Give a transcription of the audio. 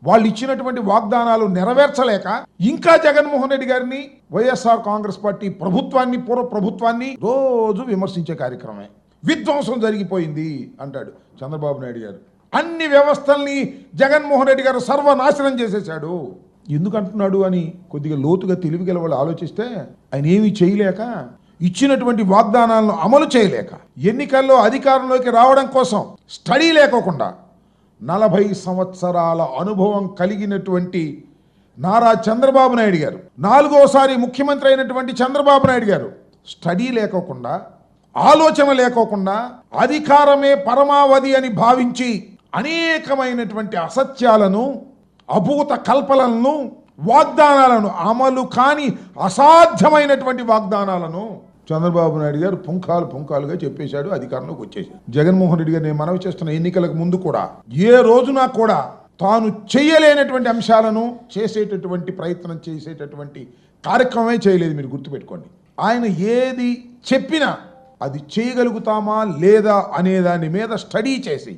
వాళ్ళు ఇచ్చినటువంటి వాగ్దానాలు నెరవేర్చలేక ఇంకా జగన్మోహన్ రెడ్డి గారిని, వైఎస్ఆర్ కాంగ్రెస్ పార్టీ ప్రభుత్వాన్ని, పూర్వ ప్రభుత్వాన్ని రోజు విమర్శించే కార్యక్రమమే. విధ్వంసం జరిగిపోయింది అంటాడు చంద్రబాబు నాయుడు గారు. అన్ని వ్యవస్థల్ని జగన్మోహన్ రెడ్డి గారు సర్వనాశనం చేసేశాడు. ఎందుకు అంటున్నాడు అని కొద్దిగా లోతుగా తెలివిగల వాళ్ళు ఆలోచిస్తే, ఆయన ఏమీ చేయలేక, ఇచ్చినటువంటి వాగ్దానాలను అమలు చేయలేక, ఎన్నికల్లో అధికారంలోకి రావడం కోసం స్టడీ లేకోకుండా 40 సంవత్సరాల అనుభవం కలిగినటువంటి నారా చంద్రబాబు నాయుడు గారు, 4వసారి ముఖ్యమంత్రి అయినటువంటి చంద్రబాబు నాయుడు గారు స్టడీ లేకోకుండా, ఆలోచన లేకోకుండా, అధికారమే పరమావధి అని భావించి అనేకమైనటువంటి అసత్యాలను, అభూత కల్పనలను, వాగ్దానాలను, అమలు కాని అసాధ్యమైనటువంటి వాగ్దానాలను చంద్రబాబు నాయుడు గారు పుంఖాలుగా చెప్పేశాడు. అధికారంలోకి వచ్చేసాడు. జగన్మోహన్ రెడ్డి గారు నేను మనవి చేస్తున్న ఎన్నికలకు ముందు కూడా ఏ రోజున కూడా తాను చేయలేనటువంటి అంశాలను చేసేటటువంటి ప్రయత్నం చేసేటటువంటి కార్యక్రమమే చేయలేదు. మీరు గుర్తుపెట్టుకోండి. ఆయన ఏది చెప్పినా అది చేయగలుగుతామా లేదా అనే దాని మీద స్టడీ చేసి